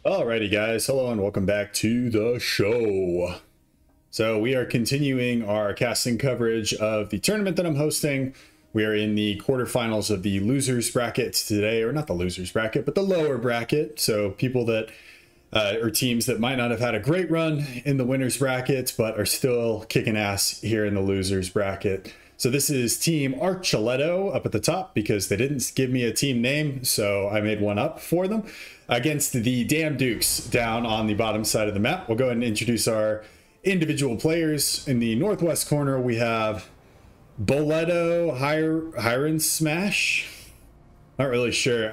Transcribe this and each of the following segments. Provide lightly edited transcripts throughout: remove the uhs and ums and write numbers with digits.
Alrighty guys, hello and welcome back to the show. So we are continuing our casting coverage of the tournament that I'm hosting. We are in the quarterfinals of the losers bracket today, or not the losers bracket, but the lower bracket. So people that, or teams that might not have had a great run in the winners bracket, but are still kicking ass here in the losers bracket. So this is Team Archuletto up at the top because they didn't give me a team name, so I made one up for them against the Damn Dukes down on the bottom side of the map. We'll go ahead and introduce our individual players. In the northwest corner, we have Boleto Hiron Smash. Not really sure.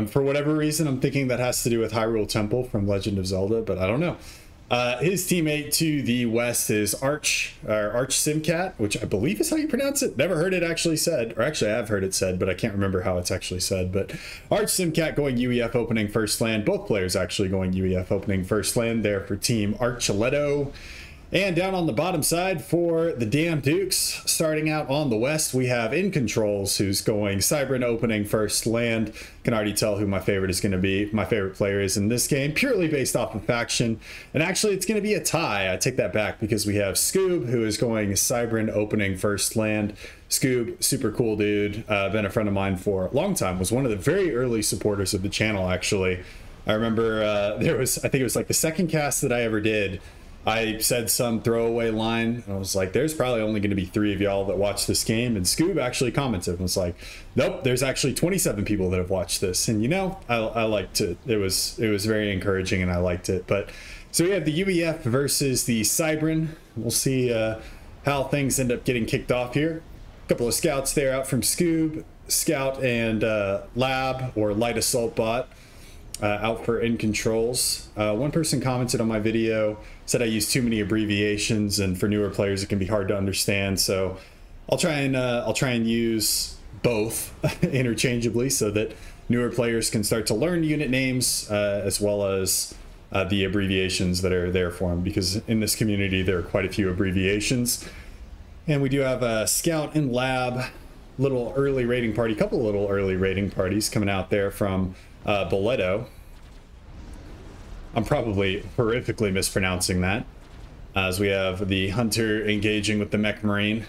For whatever reason, I'm thinking that has to do with Hyrule Temple from Legend of Zelda, but I don't know. His teammate to the west is Arch Simcat, which I believe is how you pronounce it. Never heard it actually said, or actually I have heard it said, but I can't remember how it's actually said. But Arch Simcat going UEF opening first land. Both players actually going UEF opening first land there for Team Archuletto. And down on the bottom side for the Damn Dukes, starting out on the west, we have In Controls, who's going Cybran opening first land. Can already tell who my favorite is going to be. My favorite player is in this game, purely based off of faction. And actually, it's going to be a tie. I take that back because we have Scoob, who is going Cybran opening first land. Scoob, super cool dude. Been a friend of mine for a long time. Was one of the very early supporters of the channel, actually. I remember I think it was like the second cast that I ever did. I said some throwaway line. I was like, there's probably only going to be 3 of y'all that watch this game. And Scoob actually commented and was like, nope, there's actually 27 people that have watched this. And you know, I liked it. It was very encouraging and I liked it. But so we have the UEF versus the Cybran. We'll see how things end up getting kicked off here. A couple of scouts there out from Scoob. Scout and Lab or Light Assault Bot out for In Controls. One person commented on my video, said I use too many abbreviations, and for newer players it can be hard to understand. So I'll try and use both interchangeably so that newer players can start to learn unit names as well as the abbreviations that are there for them, because in this community there are quite a few abbreviations. And we do have a Scout and Lab, little early raiding party, couple little early raiding parties coming out there from Boleto. I'm probably horrifically mispronouncing that, as we have the Hunter engaging with the Mech Marine.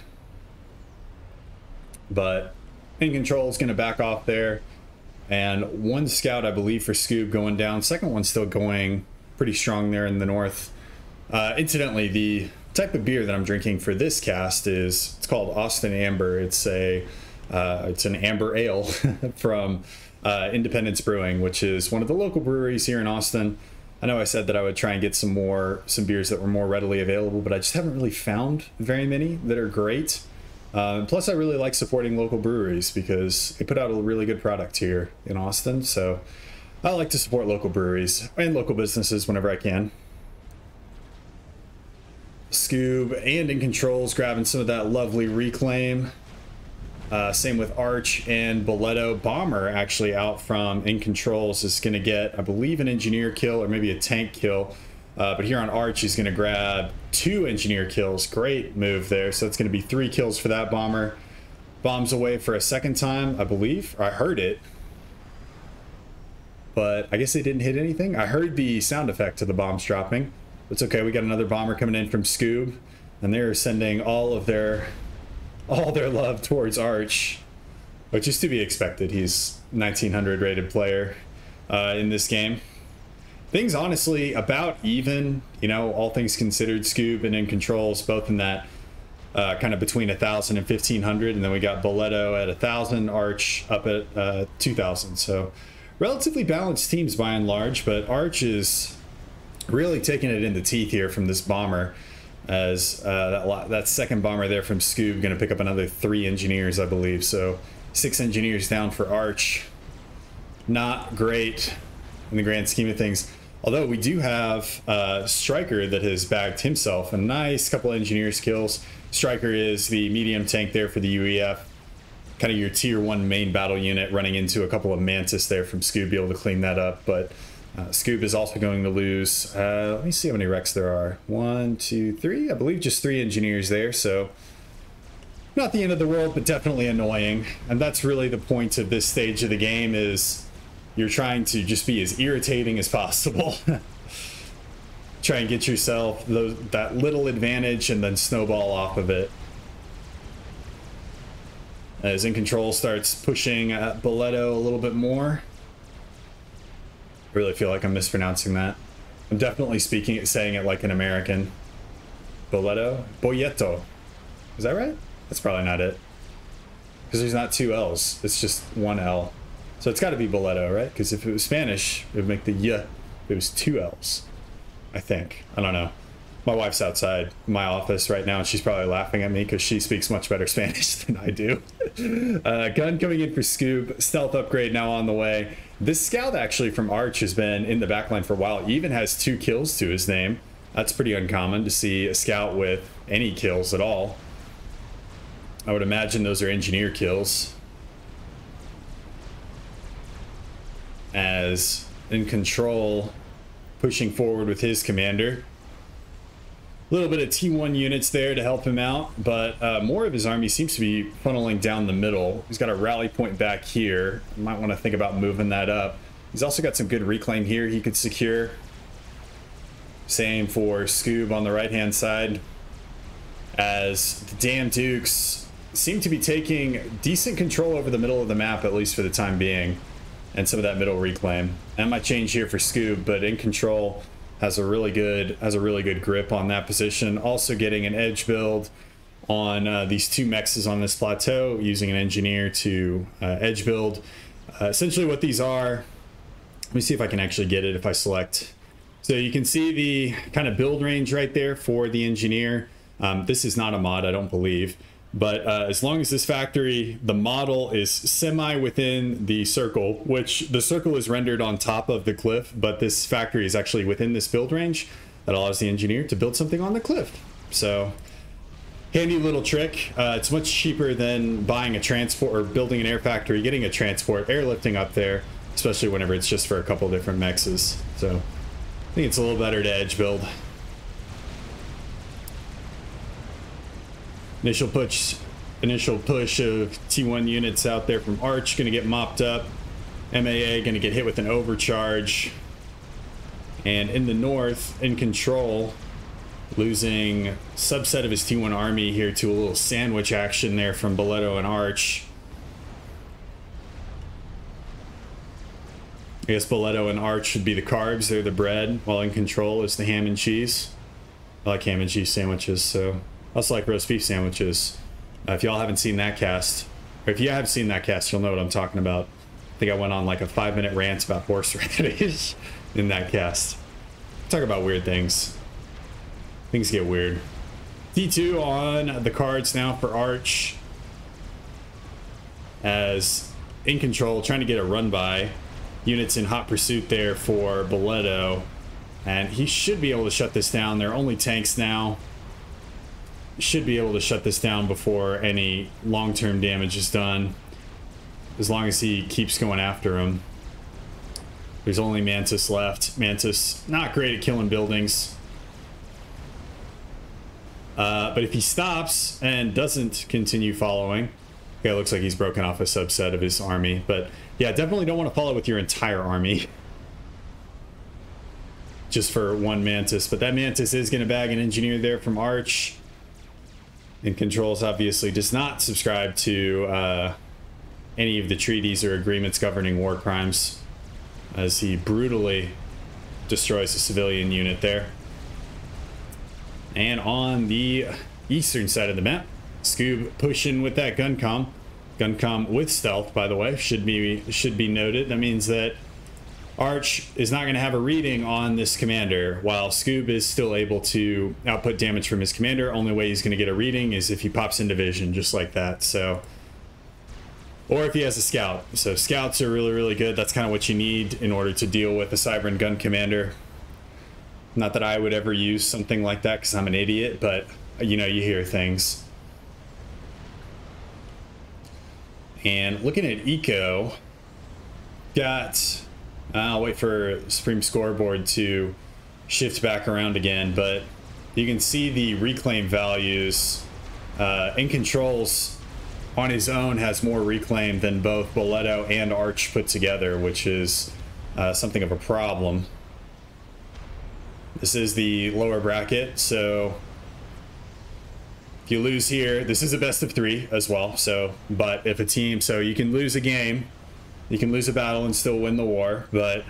But In Control is going to back off there. And one scout, I believe, for Scoob going down. Second one still going pretty strong there in the north. Incidentally, the type of beer that I'm drinking for this cast it's called Austin Amber. It's an amber ale from Independence Brewing, which is one of the local breweries here in Austin. I know I said that I would try and get some beers that were more readily available, but I just haven't really found very many that are great. Plus, I really like supporting local breweries because they put out a really good product here in Austin. So I like to support local breweries and local businesses whenever I can. Scoob and In Controls grabbing some of that lovely reclaim. Same with Arch and Boleto. Bomber actually out from In Controls is going to get, I believe, an engineer kill or maybe a tank kill. But here on Arch, he's going to grab 2 engineer kills. Great move there. So it's going to be 3 kills for that bomber. Bombs away for a second time, I believe. Or I heard it. But I guess they didn't hit anything. I heard the sound effect of the bombs dropping. It's okay. We got another bomber coming in from Scoob. And they're sending all their love towards Arch, which is to be expected. He's 1900 rated player in this game. Things honestly about even, you know, all things considered. Scoob and In Controls both in that kind of between 1000 and 1500, and then we got Boleto at 1000, Arch up at 2000. So relatively balanced teams by and large, but Arch is really taking it in the teeth here from this bomber, as that second bomber there from Scoob going to pick up another 3 engineers, I believe. So 6 engineers down for Arch. Not great in the grand scheme of things. Although we do have Striker that has bagged himself a nice couple engineers kills. Striker is the medium tank there for the UEF. Kind of your tier 1 main battle unit, running into a couple of Mantis there from Scoob, be able to clean that up. But Scoob is also going to lose, let me see how many wrecks there are. 1, 2, 3, I believe just 3 engineers there. So not the end of the world, but definitely annoying. And that's really the point of this stage of the game is you're trying to just be as irritating as possible. Try and get yourself that little advantage and then snowball off of it. As In Control starts pushing at Boleto a little bit more. I really feel like I'm mispronouncing that. I'm definitely saying it like an American. Boleto. Is that right? That's probably not it. Because there's not two L's. It's just one L. So it's got to be Boleto, right? Because if it was Spanish, it would make the Y. It was two L's. I think. I don't know. My wife's outside my office right now, and she's probably laughing at me because she speaks much better Spanish than I do. Gun coming in for Scoob. Stealth upgrade now on the way. This scout actually from Arch has been in the backline for a while. He even has 2 kills to his name. That's pretty uncommon to see a scout with any kills at all. I would imagine those are engineer kills. As In Control pushing forward with his commander. A little bit of T1 units there to help him out, but more of his army seems to be funneling down the middle. He's got a rally point back here. Might want to think about moving that up. He's also got some good reclaim here he could secure. Same for Scoob on the right-hand side. As the Damn Dukes seem to be taking decent control over the middle of the map, at least for the time being. And some of that middle reclaim. That might change here for Scoob, but In Control has a really good grip on that position. Also getting an edge build on these 2 mexes on this plateau, using an engineer to edge build. Essentially what these are, let me see if I can actually get it if I select. So you can see the kind of build range right there for the engineer. This is not a mod, I don't believe. But as long as this factory, the model is semi within the circle, which the circle is rendered on top of the cliff, but this factory is actually within this build range, that allows the engineer to build something on the cliff. So handy little trick. It's much cheaper than buying a transport or building an air factory, getting a transport, airlifting up there, especially whenever it's just for a couple different mexes. So I think it's a little better to edge build. Initial push of T1 units out there from Arch going to get mopped up. MAA going to get hit with an overcharge. And in the north, In Control, losing subset of his T1 army here to a little sandwich action there from Boleto and Arch. I guess Boleto and Arch should be the carbs, they're the bread, while In Control is the ham and cheese. I like ham and cheese sandwiches, so... I also like roast beef sandwiches. If y'all haven't seen that cast, or if you have seen that cast, you'll know what I'm talking about. I think I went on like a 5-minute rant about horseradish in that cast. Talk about weird things. Things get weird. D2 on the cards now for Arch. As In Control, trying to get a run by. Units in hot pursuit there for Boleto. And he should be able to shut this down. There are only tanks now. Should be able to shut this down before any long-term damage is done, as long as he keeps going after him. There's only Mantis left. Mantis not great at killing buildings, but if he stops and doesn't continue following, okay, it looks like he's broken off a subset of his army. But yeah, definitely don't want to follow with your entire army just for one Mantis. But that Mantis is going to bag an engineer there from Arch. In Controls obviously does not subscribe to any of the treaties or agreements governing war crimes, as he brutally destroys a civilian unit there. And on the eastern side of the map, Scoob pushing with that gun com with stealth, by the way, should be noted. That means that Arch is not going to have a reading on this commander, while Scoob is still able to output damage from his commander. Only way he's going to get a reading is if he pops into vision, just like that. So, or if he has a scout. So scouts are really, really good. That's kind of what you need in order to deal with a Cybran gun commander. Not that I would ever use something like that because I'm an idiot, but you know, you hear things. And looking at eco, got... I'll wait for Supreme Scoreboard to shift back around again, but you can see the reclaim values. In Control's on his own has more reclaim than both Boleto and Arch put together, which is something of a problem. This is the lower bracket, so if you lose here, this is a best of 3 as well. So, but if a team, so you can lose a game, you can lose a battle and still win the war, but if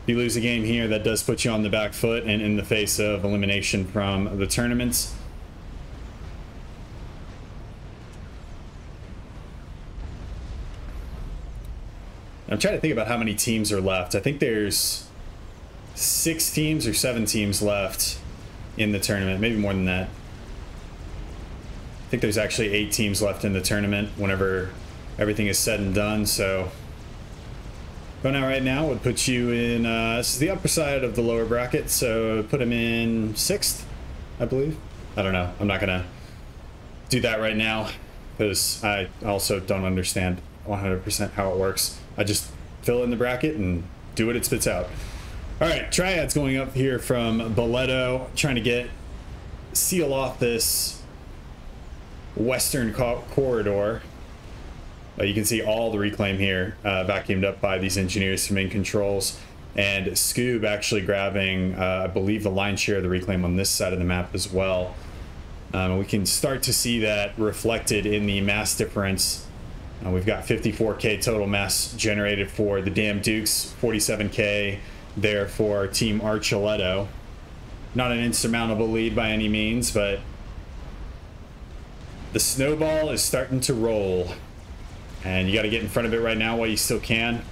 you lose a game here, that does put you on the back foot and in the face of elimination from the tournaments. I'm trying to think about how many teams are left. I think there's 6 teams or 7 teams left in the tournament, maybe more than that. I think there's actually 8 teams left in the tournament whenever everything is said and done. So going out right now would put you in this is the upper side of the lower bracket, so put him in 6th, I believe. I don't know, I'm not gonna do that right now because I also don't understand 100% how it works. I just fill in the bracket and do what it spits out. All right, Triad's going up here from Boleto, trying to seal off this western corridor. You can see all the reclaim here vacuumed up by these engineers from in controls, and Scoob actually grabbing, I believe, the lion's share of the reclaim on this side of the map as well. We can start to see that reflected in the mass difference. We've got 54k total mass generated for the Damn Dukes, 47k there for Team Archuleta. Not an insurmountable lead by any means, but the snowball is starting to roll, and you got to get in front of it right now while you still can.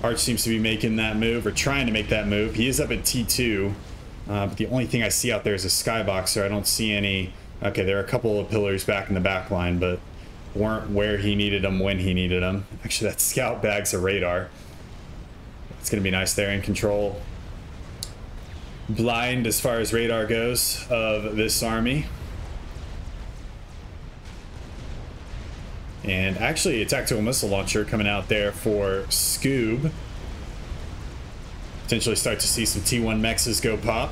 Arch seems to be making that move, or trying to make that move. He is up at T2, but the only thing I see out there is a skyboxer. I don't see any. Okay, there are a couple of pillars back in the back line, but weren't where he needed them when he needed them. Actually, that scout bag's a radar. It's going to be nice there in control. Blind as far as radar goes of this army. And actually a tactical missile launcher coming out there for Scoob. Potentially start to see some T1 mexes go pop.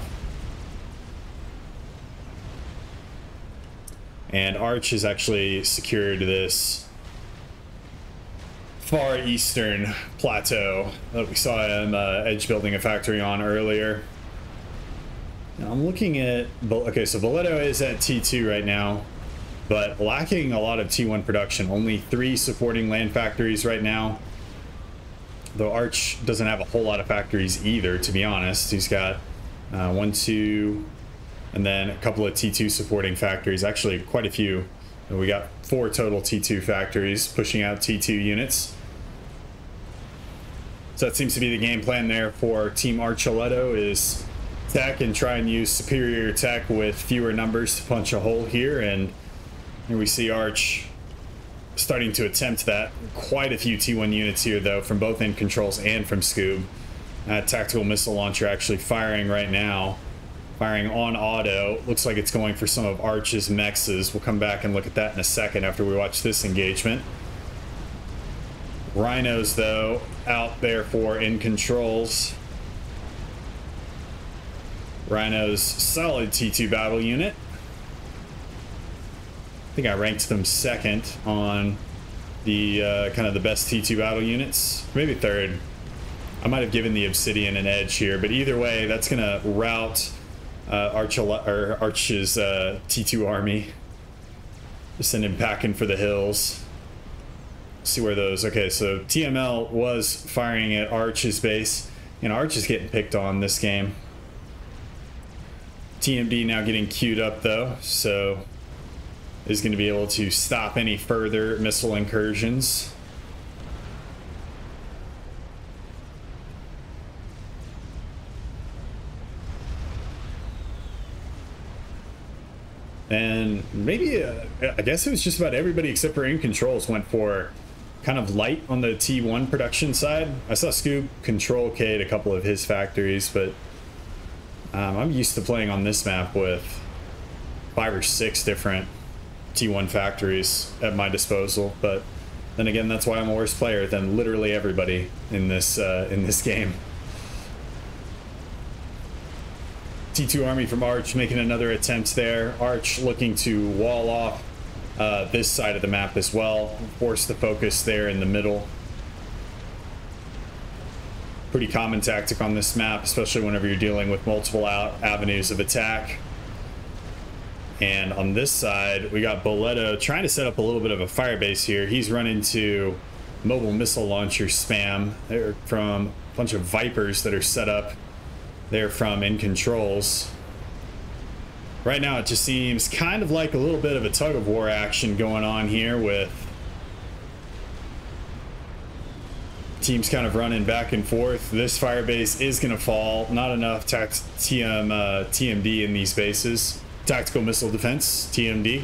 And Arch has actually secured this far eastern plateau that we saw him edge building a factory on earlier. Now I'm looking at, okay, so Boleto is at T2 right now, but lacking a lot of T1 production. Only 3 supporting land factories right now. Though Arch doesn't have a whole lot of factories either, to be honest. He's got 1, 2, and then a couple of T2 supporting factories. Actually, quite a few. We got 4 total T2 factories pushing out T2 units. So that seems to be the game plan there for Team Archuleta, is tech and try and use superior tech with fewer numbers to punch a hole here. And here we see Arch starting to attempt that. Quite a few T1 units here, though, from both end controls and from Scoob. Tactical missile launcher actually firing right now. Firing on auto. Looks like it's going for some of Arch's mexes. We'll come back and look at that in a second after we watch this engagement. Rhinos, though, out there for in controls. Rhinos, solid T2 battle unit. I think I ranked them 2nd on the kind of the best T2 battle units. Maybe 3rd. I might have given the Obsidian an edge here, but either way, that's going to rout Arch's T2 army. Just send him packing for the hills. See where those, okay, so TML was firing at Arch's base, and Arch is getting picked on this game. TMD now getting queued up though, so is going to be able to stop any further missile incursions. And maybe, I guess it was just about everybody except for in controls went for kind of light on the T1 production side. I saw Scoob control K'd a couple of his factories, but I'm used to playing on this map with 5 or 6 different T1 factories at my disposal. But then again, that's why I'm a worse player than literally everybody in this game. T2 army from Arch making another attempt there. Arch looking to wall off this side of the map as well. Force the focus there in the middle. Pretty common tactic on this map, especially whenever you're dealing with multiple avenues of attack. And on this side, we got Boleto trying to set up a little bit of a fire base here. He's run into mobile missile launcher spam. They're from a bunch of Vipers that are set up there from in controls. Right now, it just seems kind of like a little bit of a tug of war action going on here with teams kind of running back and forth. This fire base is going to fall. Not enough TMD in these bases. Tactical missile defense, TMD,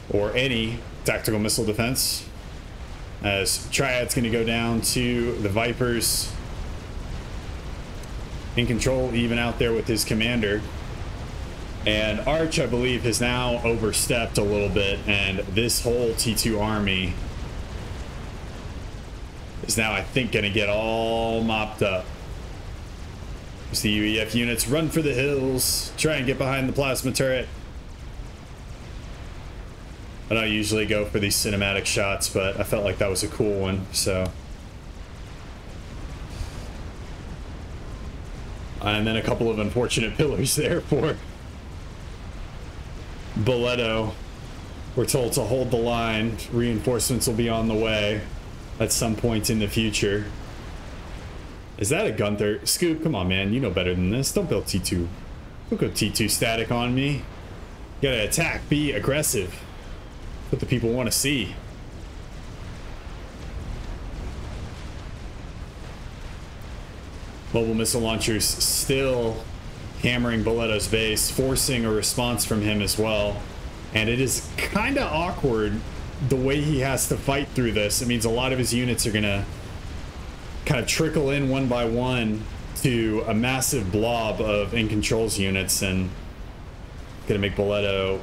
or any tactical missile defense, as Triad's going to go down to the Vipers in control, even out there with his commander. And Arch, I believe, has now overstepped a little bit, and this whole T2 army is now, I think, going to get all mopped up. As the UEF units run for the hills, try and get behind the plasma turret. I don't usually go for these cinematic shots, but I felt like that was a cool one, so. And then a couple of unfortunate pillars there for Boleto. We're told to hold the line. Reinforcements will be on the way at some point in the future. Is that a Gunther? Scoop, come on, man. You know better than this. Don't build T2. Don't go T2 static on me. You gotta attack. Be aggressive. What the people want to see. Mobile missile launchers still hammering Boleto's base, forcing a response from him as well. And it is kind of awkward the way he has to fight through this. It means a lot of his units are going to kind of trickle in one by one to a massive blob of in controls units, and going to make Boleto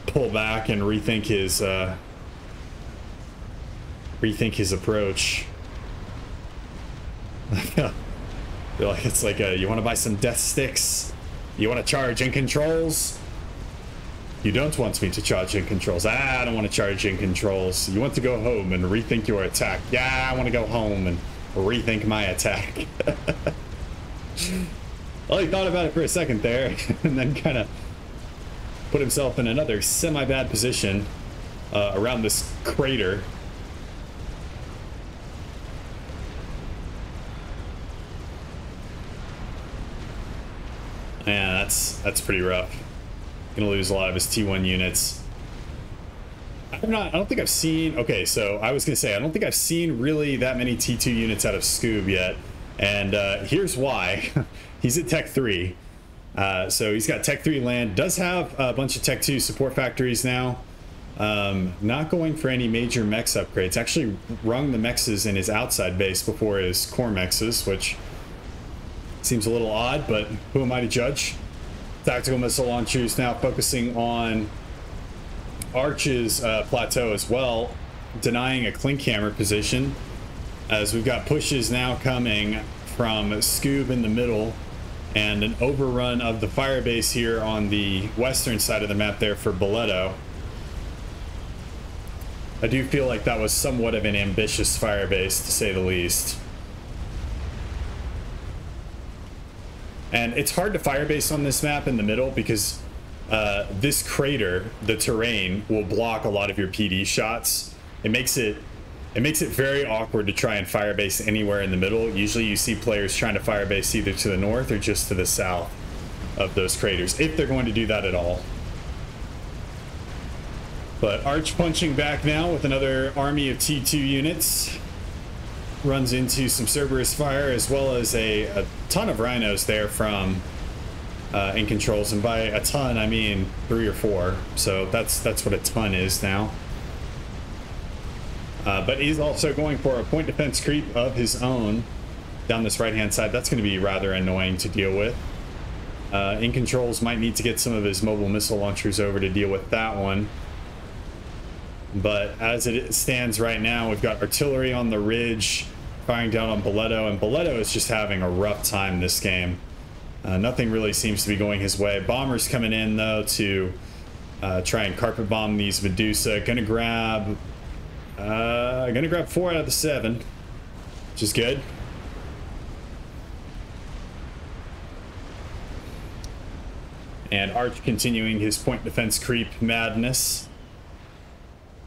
pull back and rethink his approach. I feel like it's like you want to buy some death sticks? You want to charge in controls? You don't want me to charge in controls. I don't want to charge in controls. You want to go home and rethink your attack. Yeah, I want to go home and rethink my attack. Well, he thought about it for a second there and then kind of put himself in another semi-bad position around this crater. Yeah, that's pretty rough. Gonna lose a lot of his T1 units. I don't think I've seen, okay, so I was gonna say, I don't think I've seen really that many T2 units out of Scoob yet. And here's why. He's at Tech 3. So he's got Tech 3 land, does have a bunch of Tech 2 support factories now. Not going for any major mechs upgrades. Actually rung the mechs in his outside base before his core mechs, which seems a little odd, but who am I to judge? Tactical missile launchers now focusing on Arch's plateau as well, denying a clink hammer position, as we've got pushes now coming from Scoob in the middle and an overrun of the fire base here on the western side of the map there for Boleto. I do feel like that was somewhat of an ambitious fire base, to say the least. And it's hard to firebase on this map in the middle because this crater, the terrain, will block a lot of your PD shots. It makes it very awkward to try and firebase anywhere in the middle. Usually you see players trying to firebase either to the north or just to the south of those craters, if they're going to do that at all. But Arch punching back now with another army of T2 units. Runs into some Cerberus fire as well as a ton of rhinos there from in controls, and by a ton I mean 3 or 4, so that's what a ton is now. But he's also going for a point defense creep of his own down this right hand side. That's going to be rather annoying to deal with. In controls might need to get some of his mobile missile launchers over to deal with that one. But as it stands right now, we've got artillery on the ridge firing down on Boleto, and Boleto is just having a rough time this game. Nothing really seems to be going his way. Bombers coming in, though, to Try and carpet bomb these Medusa. Gonna grab 4 out of the 7, which is good. And Arch continuing his point defense creep madness.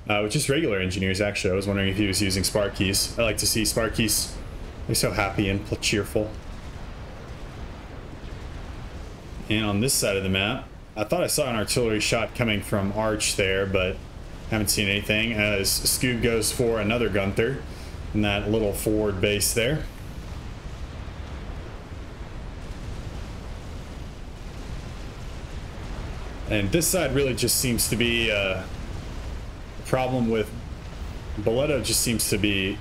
With just regular engineers, actually. I was wondering if he was using Sparkies. I like to see Sparkies. They're so happy and cheerful. And on this side of the map, I thought I saw an artillery shot coming from Arch there, but haven't seen anything, as Scoob goes for another Gunther in that little forward base there. And this side really just seems to be a problem with Boleto. Just seems to be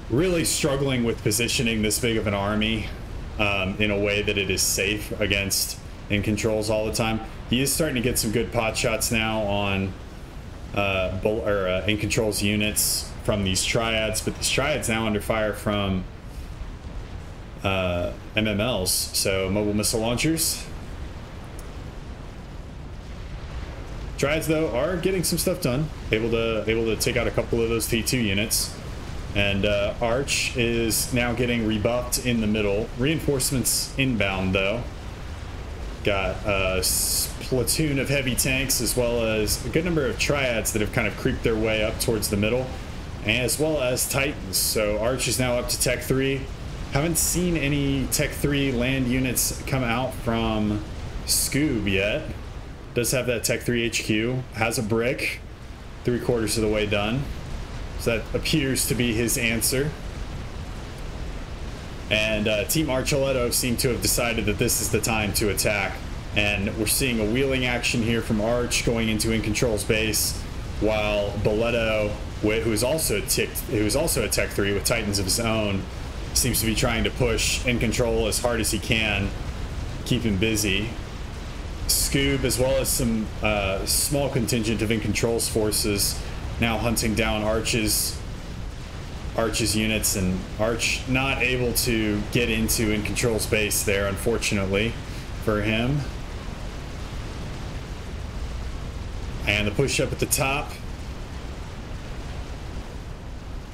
really struggling with positioning this big of an army in a way that it is safe against in controls all the time. He is starting to get some good pot shots now on in controls units from these triads, but these triads now under fire from MMLs, so mobile missile launchers. Triads though are getting some stuff done, able to take out a couple of those T2 units, and Arch is now getting rebuffed in the middle. Reinforcements inbound though. Got a platoon of heavy tanks as well as a good number of triads that have kind of creeped their way up towards the middle, as well as Titans. So Arch is now up to Tech 3. Haven't seen any Tech 3 land units come out from Scoob yet. Does have that Tech 3 HQ, has a brick, 3/4 of the way done. So that appears to be his answer. And Team Archuletto seem to have decided that this is the time to attack. And we're seeing a wheeling action here from Arch going into In Control's base, while Boleto, who is also a Tech 3 with Titans of his own, seems to be trying to push In Control as hard as he can, keep him busy. Scoob, as well as some small contingent of In Control's forces, now hunting down Arch's units, and Arch not able to get into In Control's base there, unfortunately for him. And the push up at the top.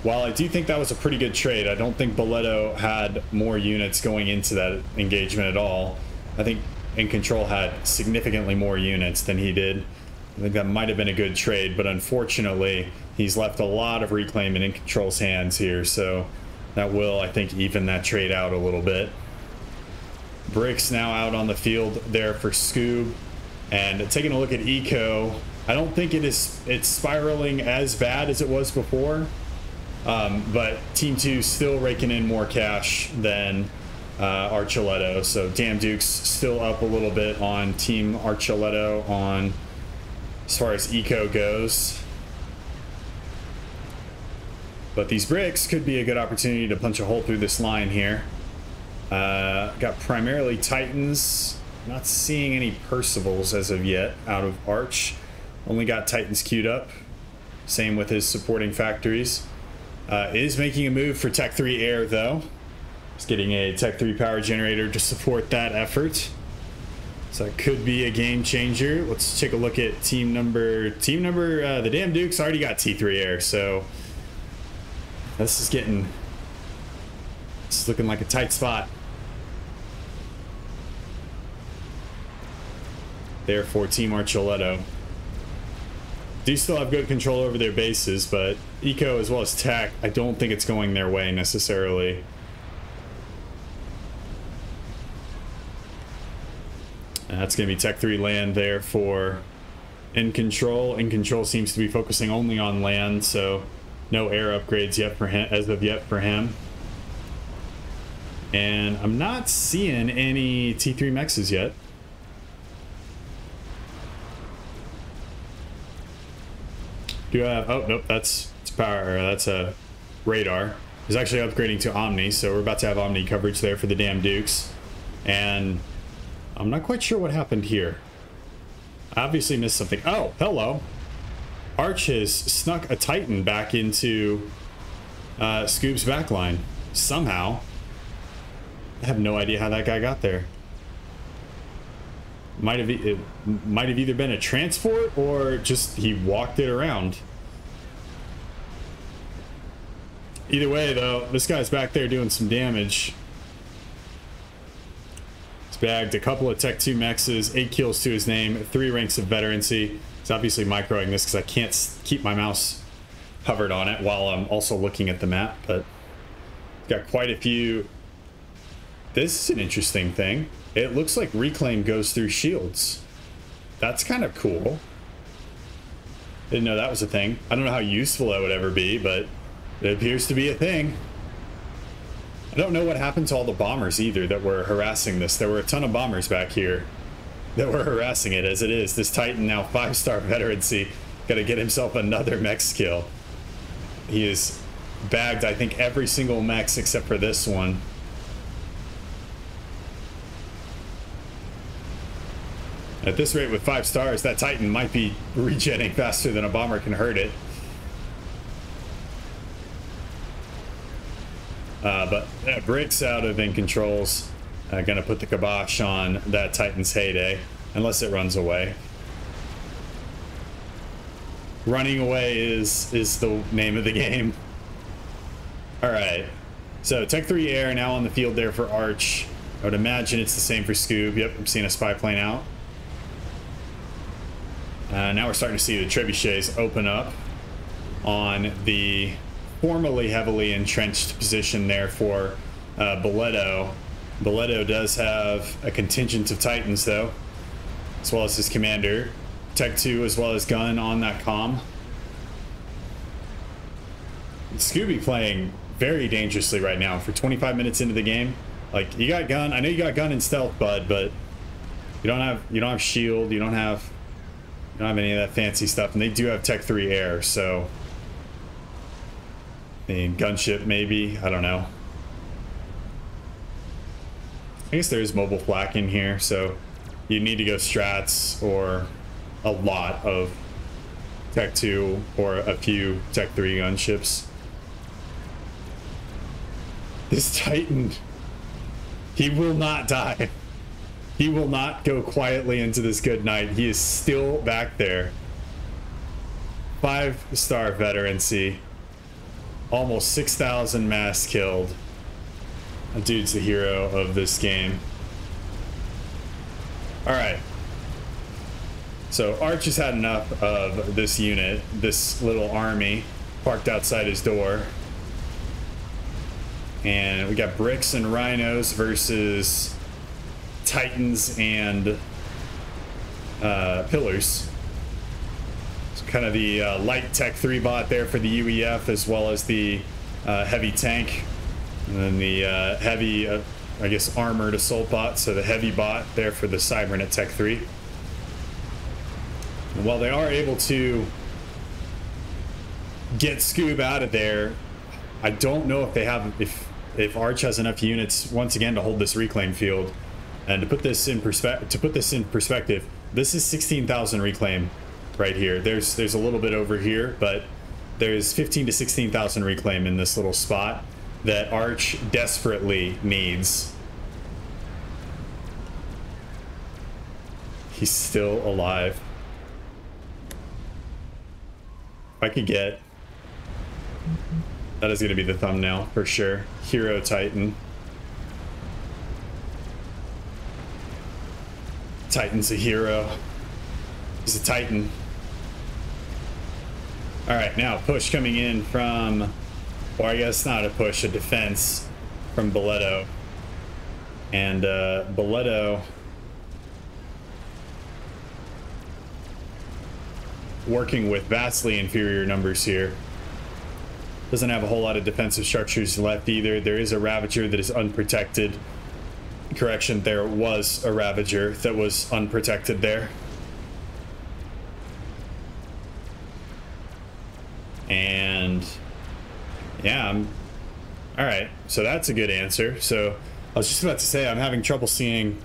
While I do think that was a pretty good trade, I don't think Boleto had more units going into that engagement at all. I think In Control had significantly more units than he did. I think that might have been a good trade, but unfortunately, he's left a lot of reclaim in Control's hands here, so that will, I think, even that trade out a little bit. Bricks now out on the field there for Scoob, and taking a look at Eco, I don't think it's spiraling as bad as it was before, but Team 2 still raking in more cash than Archuletto, so Damn Duke's still up a little bit on Team Archuletto on as far as Eco goes. But these bricks could be a good opportunity to punch a hole through this line here. Got primarily Titans. Not seeing any Percivals as of yet out of Arch. Only got Titans queued up. Same with his supporting factories. Is making a move for Tech 3 Air though. He's getting a Tech 3 power generator to support that effort. So that could be a game changer. Let's take a look at team number, the Damn Dukes already got T3 Air, so this is looking like a tight spot. Therefore, Team Archuletto do still have good control over their bases, but Eco as well as Tech, I don't think it's going their way necessarily. That's going to be Tech 3 land there for In Control. In Control seems to be focusing only on land, so no air upgrades yet for him, as of yet for him. And I'm not seeing any T3 mexes yet. Do I have? Oh nope, that's power. That's a radar. He's actually upgrading to Omni, so we're about to have Omni coverage there for the Damn Dukes. And I'm not quite sure what happened here. I obviously missed something. Oh, hello. Arch has snuck a Titan back into Scoob's backline somehow. I have no idea how that guy got there. It might have either been a transport or just he walked it around. Either way, though, this guy's back there doing some damage. He's bagged a couple of Tech 2 mexes, 8 kills to his name, 3 ranks of veterancy. He's obviously microing this because I can't keep my mouse hovered on it while I'm also looking at the map, but got quite a few. This is an interesting thing. It looks like reclaim goes through shields. That's kind of cool. Didn't know that was a thing. I don't know how useful that would ever be, but it appears to be a thing. I don't know what happened to all the bombers either that were harassing this. There were a ton of bombers back here that were harassing it as it is. This Titan now 5-star veterancy. Gotta get himself another mech kill. He is bagged, I think, every single mech except for this one. At this rate with 5 stars, that Titan might be regenning faster than a bomber can hurt it. But Bricks out of in controls. Gonna put the kibosh on that Titan's heyday, unless it runs away. Running away is the name of the game. Alright, so Tech 3 Air now on the field there for Arch. I would imagine it's the same for Scoob. Yep, I'm seeing a spy plane out. Now we're starting to see the trebuchets open up on the formerly heavily entrenched position there for Boleto. Boleto does have a contingent of Titans, though, as well as his commander. Tech 2 as well as Gun on that comm. Scooby playing very dangerously right now for 25 minutes into the game. Like, you got Gun. I know you got Gun and Stealth, bud, but you don't have shield. You don't have any of that fancy stuff, and they do have Tech 3 Air, so the gunship maybe, I don't know. I guess there is mobile flak in here, so you need to go strats or a lot of Tech 2 or a few Tech 3 gunships. This Titan, he will not die. He will not go quietly into this good night. He is still back there. 5-star veterancy. Almost 6,000 mass killed. That dude's the hero of this game. Alright. So Arch has had enough of this unit, this little army, parked outside his door. And we got Bricks and Rhinos versus Titans and Pillars. It's kind of the light Tech 3 bot there for the UEF, as well as the heavy tank, and then the heavy, I guess, armored assault bot. So the heavy bot there for the Cybernet Tech 3. And while they are able to get Scoob out of there, I don't know if they have, if Arch has enough units once again to hold this reclaim field. And to put this in perspective, this is 16,000 reclaim right here. There's a little bit over here, but there's 15 to 16,000 reclaim in this little spot that Arch desperately needs. He's still alive. If I could get, that is going to be the thumbnail for sure. Hero Titan. Titan's a hero. He's a Titan. Alright, now push coming in from, or I guess not a push, a defense from Boleto. And Boleto working with vastly inferior numbers here. Doesn't have a whole lot of defensive structures left either. There is a Ravager that is unprotected. Correction, there was a Ravager that was unprotected there. And yeah, all right, so that's a good answer. So I was just about to say, I'm having trouble seeing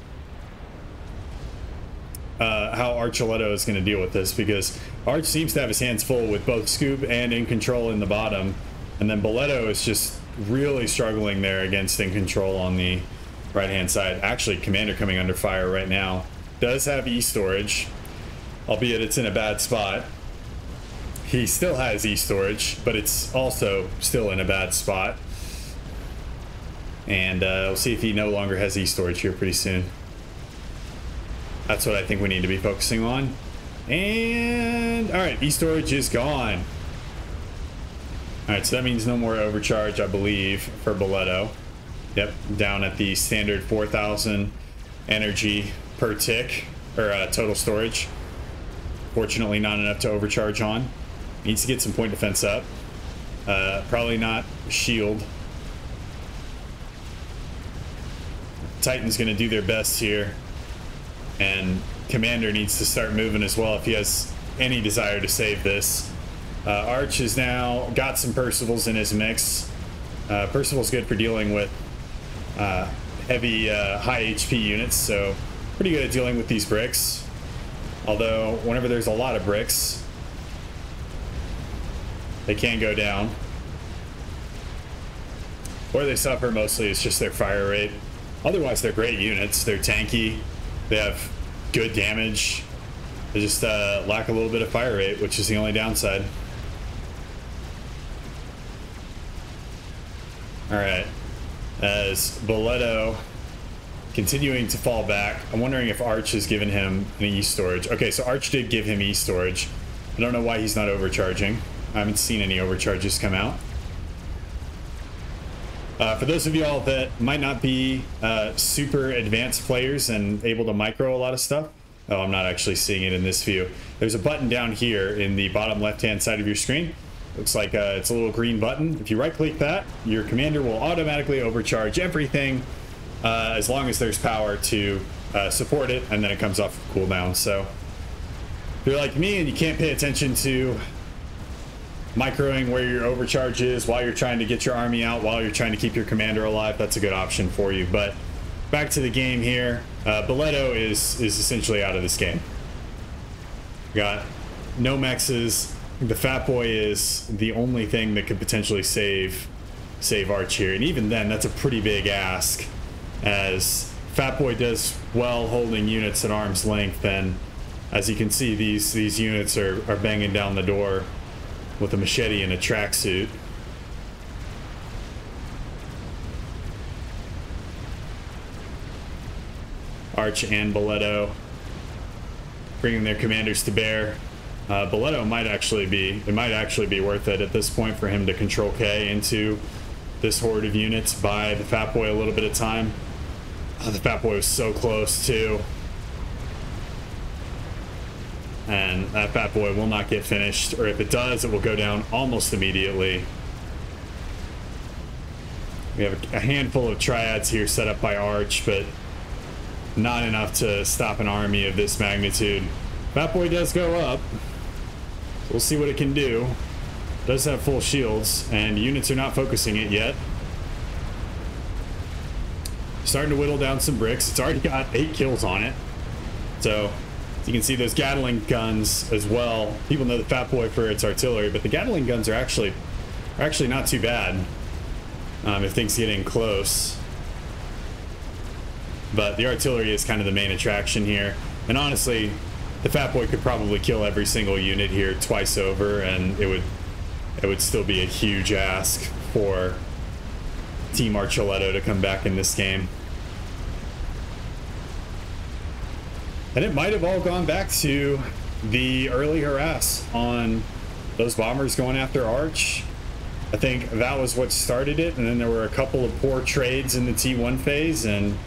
how Archuleta is going to deal with this, because Arch seems to have his hands full with both Scoob and In Control in the bottom, and then Boleto is just really struggling there against In Control on the right hand side. Actually, Commander coming under fire right now. does have e-storage, albeit it's in a bad spot. He still has e-storage, but it's also still in a bad spot. And we'll see if he no longer has e-storage here pretty soon. That's what I think we need to be focusing on. And all right, e-storage is gone. All right, so that means no more overcharge, I believe, for Boleto. Yep, down at the standard 4,000 energy per tick, or total storage. Fortunately, not enough to overcharge on. Needs to get some point defense up. Probably not shield. Titan's going to do their best here. And Commander needs to start moving as well if he has any desire to save this. Arch has now got some Percivals in his mix. Percival's good for dealing with heavy, high HP units, so pretty good at dealing with these bricks. Although, whenever there's a lot of bricks, they can go down. Where they suffer mostly is just their fire rate. Otherwise, they're great units. They're tanky. They have good damage. They just lack a little bit of fire rate, which is the only downside. Alright. As Boleto continuing to fall back, I'm wondering if Arch has given him an e-storage. Okay, so Arch did give him e-storage. I don't know why he's not overcharging. I haven't seen any overcharges come out. For those of y'all that might not be super advanced players and able to micro a lot of stuff, oh, I'm not actually seeing it in this view. There's a button down here in the bottom left-hand side of your screen. Looks like it's a little green button. If you right-click that, your commander will automatically overcharge everything as long as there's power to support it, and then it comes off of cooldown. So if you're like me and you can't pay attention to microing where your overcharge is while you're trying to get your army out, while you're trying to keep your commander alive, that's a good option for you. But back to the game here. Boleto is essentially out of this game. Got no mexes. The Fat Boy is the only thing that could potentially save Arch here, and even then, that's a pretty big ask, as Fat Boy does well holding units at arm's length, and as you can see, these units are banging down the door with a machete and a tracksuit. Arch and Boleto bringing their commanders to bear. Boleto might actually be worth it at this point for him to control K into this horde of units, buy the Fat Boy a little bit of time. The Fat Boy was so close too, and that Fat Boy will not get finished, or if it does, it will go down almost immediately. We have a handful of triads here set up by Arch, but not enough to stop an army of this magnitude. Fat Boy does go up. We'll see what it can do. Does have full shields, and units are not focusing it yet. Starting to whittle down some bricks. It's already got 8 kills on it. So you can see those Gatling guns as well. People know the Fat Boy for its artillery, but the Gatling guns are actually not too bad if things get in close. But the artillery is kind of the main attraction here, and honestly, the Fat Boy could probably kill every single unit here twice over, and it would still be a huge ask for Team Archuleta to come back in this game. And it might have all gone back to the early harass on those bombers going after Arch. I think that was what started it, and then there were a couple of poor trades in the T1 phase, and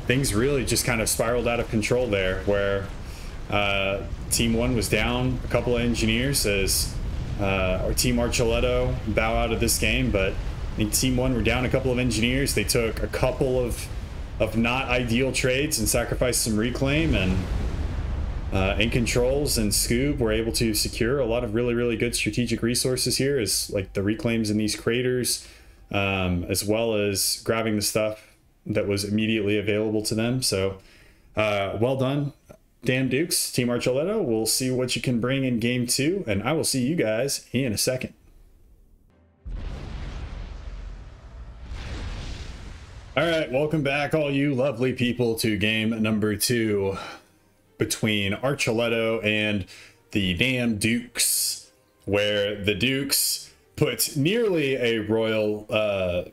things really just kind of spiraled out of control there, where Team 1 was down a couple of engineers as our Team Archuleta bow out of this game, but I think Team 1 were down a couple of engineers. They took a couple of not ideal trades and sacrificed some reclaim, and in controls and Scoob were able to secure a lot of really good strategic resources here, as like the reclaims in these craters, as well as grabbing the stuff that was immediately available to them. So well done, Dan Dukes, Team Archuleta. We'll see what you can bring in game 2, and I will see you guys in a second. All right, welcome back, all you lovely people, to game number 2. between Archuleta and the damn Dukes, where the Dukes put nearly a royal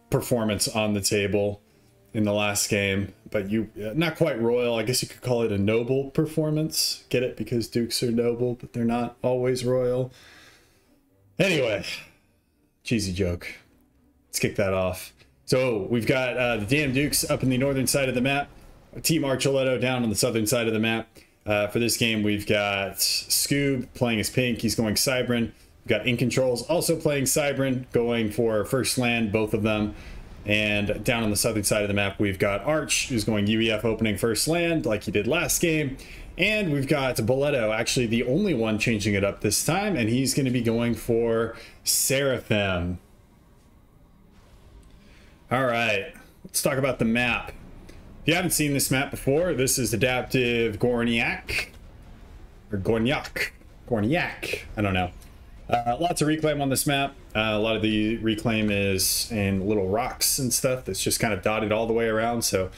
performance on the table in the last game, but not quite royal. I guess you could call it a noble performance. Get it? Because Dukes are noble, but they're not always royal. Anyway, cheesy joke. Let's kick that off. So we've got the damn Dukes up in the northern side of the map, Team Archuleta down on the southern side of the map. For this game, we've got Scoob playing as Pink. He's going Cybran. We've got In Controls also playing Cybran, going for first land, both of them. And down on the southern side of the map, we've got Arch, who's going UEF opening first land, like he did last game. And we've got Boleto, actually the only one changing it up this time, and he's going to be going for Seraphim. All right, let's talk about the map. If you haven't seen this map before, this is Adaptive Gorniak, or Gorniak, I don't know. Lots of reclaim on this map. A lot of the reclaim is in little rocks and stuff that's just kind of dotted all the way around, so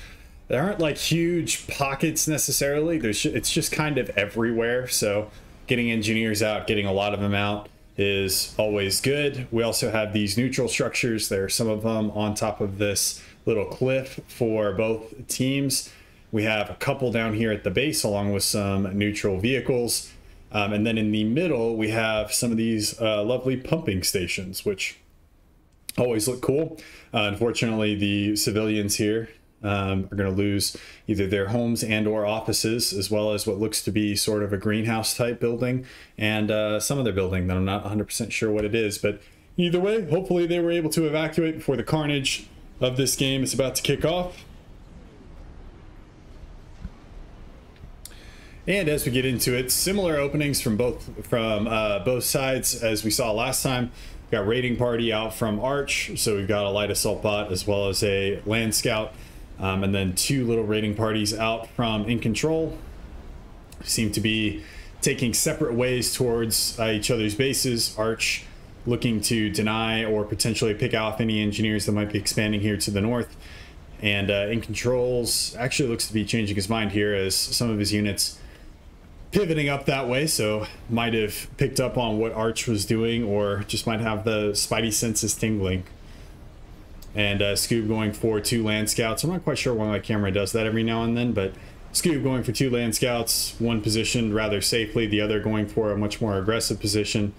there aren't like huge pockets necessarily. It's just kind of everywhere, so getting engineers out, getting a lot of them out is always good. We also have these neutral structures. There are some of them on top of this little cliff for both teams. We have a couple down here at the base along with some neutral vehicles. And then in the middle, we have some of these lovely pumping stations, which always look cool. Unfortunately, the civilians here are going to lose either their homes and or offices, as well as what looks to be sort of a greenhouse type building and some other building that I'm not 100% sure what it is. But either way, hopefully they were able to evacuate before the carnage of this game is about to kick off. And as we get into it, similar openings from both sides as we saw last time. We've got Raiding Party out from Arch, so we've got a light assault bot as well as a land scout, and then two little raiding parties out from In Control. Seem to be taking separate ways towards each other's bases. Arch looking to deny or potentially pick off any engineers that might be expanding here to the north, and In Control's actually looks to be changing his mind here as some of his units pivoting up that way, so might have picked up on what Arch was doing or just might have the spidey senses tingling. And Scoob going for two land scouts. I'm not quite sure why my camera does that every now and then, but Scoob going for two land scouts, one positioned rather safely, the other going for a much more aggressive position,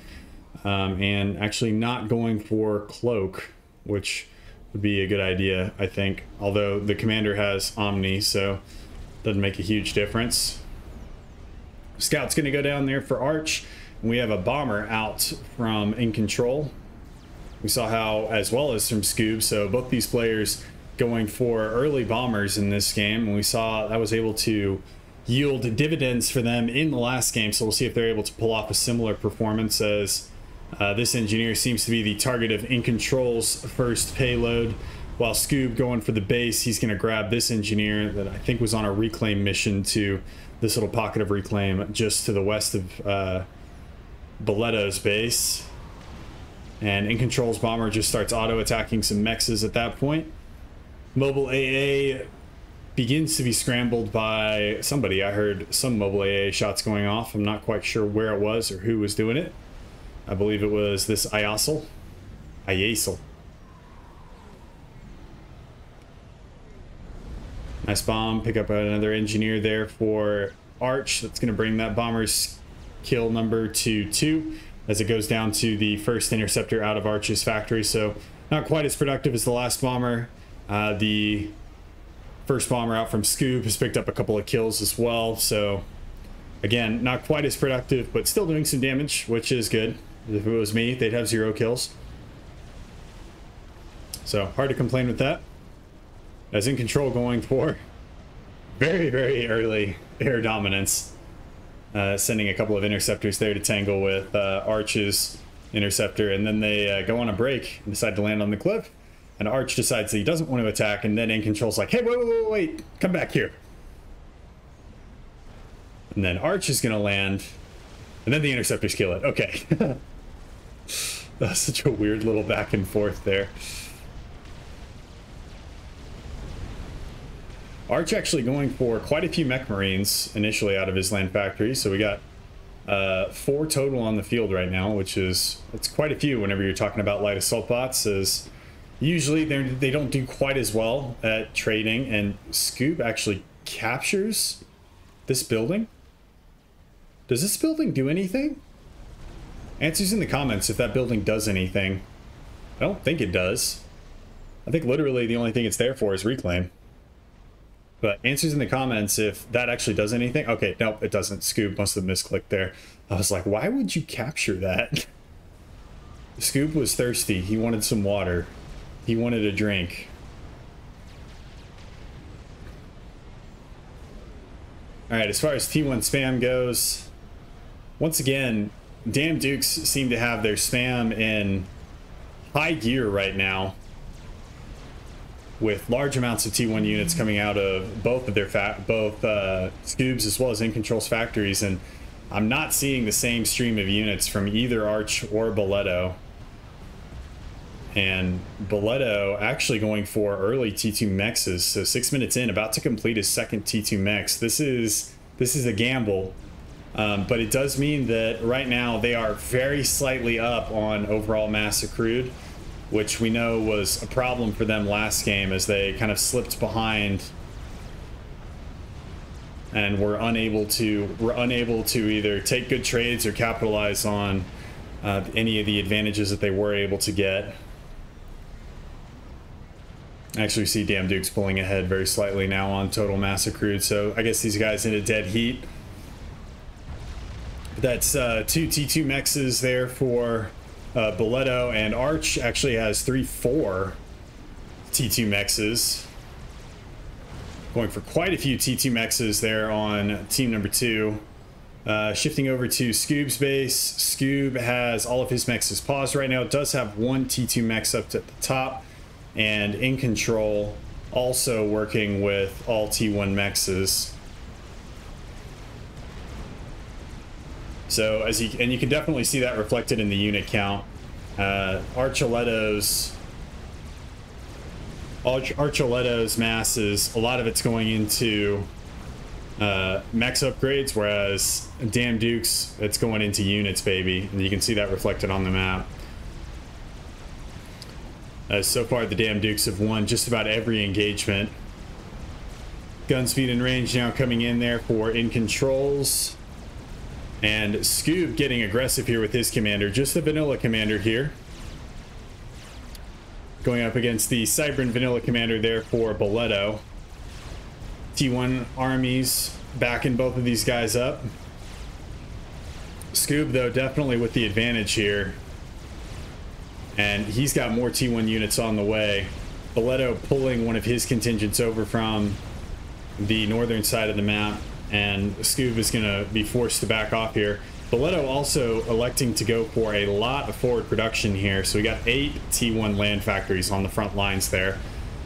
and actually not going for Cloak, which would be a good idea, I think, although the commander has Omni, so doesn't make a huge difference. Scout's going to go down there for Arch, and we have a bomber out from In Control. We saw how, as well as from Scoob, so both these players going for early bombers in this game, and we saw that was able to yield dividends for them in the last game, so we'll see if they're able to pull off a similar performance, as this engineer seems to be the target of In Control's first payload, while Scoob going for the base, he's going to grab this engineer that I think was on a reclaim mission to this little pocket of reclaim just to the west of Boleto's base. And In Control's bomber just starts auto-attacking some mexes at that point. Mobile AA begins to be scrambled by somebody. I heard some mobile AA shots going off. I'm not quite sure where it was or who was doing it. I believe it was this Iasel. Nice bomb. Pick up another engineer there for Arch. That's going to bring that bomber's kill number to 2 as it goes down to the first interceptor out of Arch's factory. So not quite as productive as the last bomber. The first bomber out from Scoob has picked up a couple of kills as well. So again, not quite as productive, but still doing some damage, which is good. If it was me, they'd have 0 kills. So hard to complain with that. As In Control going for very, very early air dominance. Sending a couple of interceptors there to tangle with Arch's interceptor, and then they go on a break and decide to land on the cliff. And Arch decides that he doesn't want to attack, and then In Control's like, hey, wait, come back here. And then Arch is going to land, and then the interceptors kill it. Okay. That's such a weird little back and forth there. Arch actually going for quite a few mech marines initially out of his land factory, so we got 4 total on the field right now, which is, it's quite a few whenever you're talking about light assault bots, as usually they don't do quite as well at trading. And Scoob actually captures this building. Does this building do anything? Answers in the comments if that building does anything. I don't think it does. I think literally the only thing it's there for is reclaim. But answers in the comments if that actually does anything. Okay, nope, it doesn't. Scoob must have misclicked there. I was like, why would you capture that? Scoob was thirsty. He wanted some water. He wanted a drink. Alright, as far as T1 spam goes, once again, Damn Dukes seem to have their spam in high gear right now, with large amounts of T1 units coming out of both of their Scoobs as well as In Control's factories, and I'm not seeing the same stream of units from either Arch or Boleto. And Boleto actually going for early T2 mexes, so 6 minutes in, about to complete his second T2 mex. This is a gamble, but it does mean that right now they are very slightly up on overall mass accrued, which we know was a problem for them last game as they kind of slipped behind and were unable to either take good trades or capitalize on any of the advantages that they were able to get. I actually see Damn Dukes pulling ahead very slightly now on total mass accrued, so I guess these guys in a dead heat. That's 2 T2 mexes there for Boleto, and Arch actually has 4 T2 mexes. Going for quite a few T2 mexes there on team number 2. Shifting over to Scoob's base. Scoob has all of his mexes paused right now. It does have 1 T2 mex up at the top, and In Control also working with all T1 mexes. So you can definitely see that reflected in the unit count. Archuletto's masses, a lot of it's going into mex upgrades, whereas Damn Dukes, it's going into units, baby. And you can see that reflected on the map. So far, the Damn Dukes have won just about every engagement. Gun speed and range now coming in there for In Controls. And Scoob getting aggressive here with his commander, just the vanilla commander here. Going up against the Cybran vanilla commander there for Boleto. T1 armies backing both of these guys up. Scoob, though, definitely with the advantage here. And he's got more T1 units on the way. Boleto pulling one of his contingents over from the northern side of the map, and Scoob is going to be forced to back off here. Boleto also electing to go for a lot of forward production here, so we got 8 T1 land factories on the front lines there,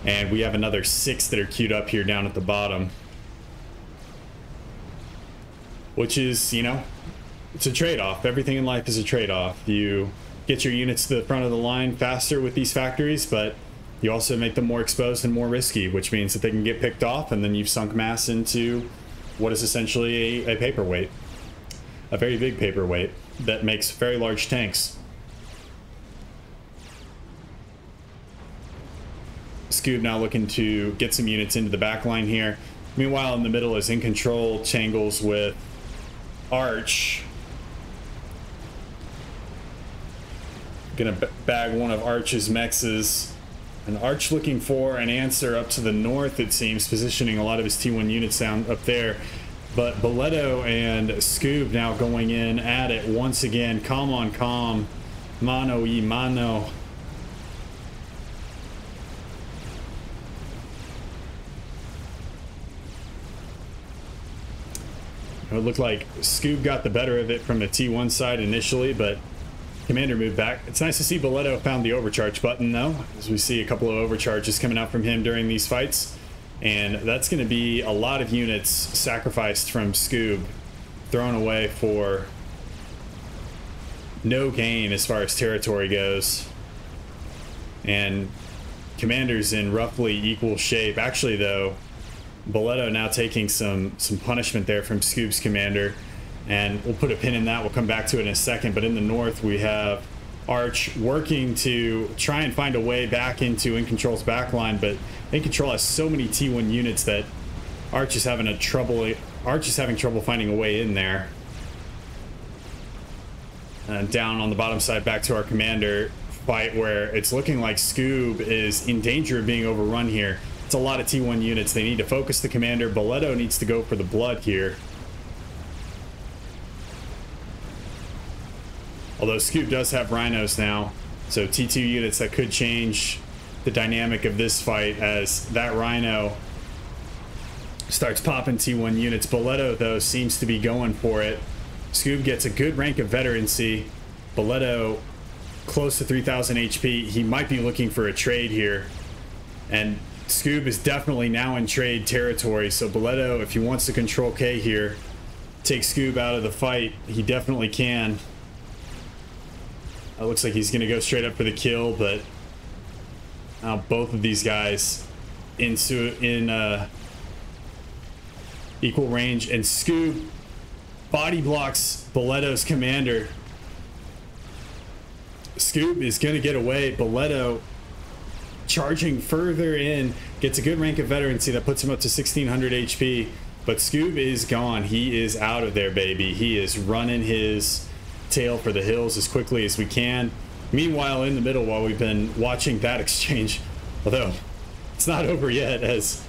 and we have another 6 that are queued up here down at the bottom, which is, you know, it's a trade-off. Everything in life is a trade-off. You get your units to the front of the line faster with these factories, but you also make them more exposed and more risky, which means that they can get picked off, and then you've sunk mass into what is essentially a paperweight, a very big paperweight that makes very large tanks. Scoob now looking to get some units into the back line here. Meanwhile, in the middle is In Control, tangles with Arch. Gonna bag one of Arch's mexes. And Arch looking for an answer up to the north, it seems, positioning a lot of his T1 units down up there. But Boleto and Scoob now going in at it once again. Calm on calm. Mano y mano. It looked like Scoob got the better of it from the T1 side initially, but Commander moved back. It's nice to see Boleto found the overcharge button, though, as we see a couple of overcharges coming out from him during these fights. And that's going to be a lot of units sacrificed from Scoob, thrown away for no gain as far as territory goes. And Commander's in roughly equal shape. Actually, though, Boleto now taking some punishment there from Scoob's commander, and we'll put a pin in that. We'll come back to it in a second. But in the north, we have Arch working to try and find a way back into In Control's backline, but In Control has so many T1 units that Arch is having trouble finding a way in there. And down on the bottom side, back to our commander fight, where it's looking like Scoob is in danger of being overrun here. It's a lot of T1 units. They need to focus the commander. Boleto needs to go for the blood here. Although Scoob does have rhinos now, so T2 units that could change the dynamic of this fight as that rhino starts popping T1 units. Boleto, though, seems to be going for it. Scoob gets a good rank of veterancy. Boleto close to 3,000 HP. He might be looking for a trade here. And Scoob is definitely now in trade territory. So Boleto, if he wants to control K here, take Scoob out of the fight, he definitely can. It looks like he's going to go straight up for the kill, but now both of these guys in equal range, and Scoob body blocks Boleto's commander. Scoob is going to get away. Boleto charging further in, gets a good rank of veterancy that puts him up to 1,600 HP, but Scoob is gone. He is out of there, baby. He is running his tail for the hills as quickly as we can. Meanwhile, in the middle, while we've been watching that exchange, although it's not over yet, as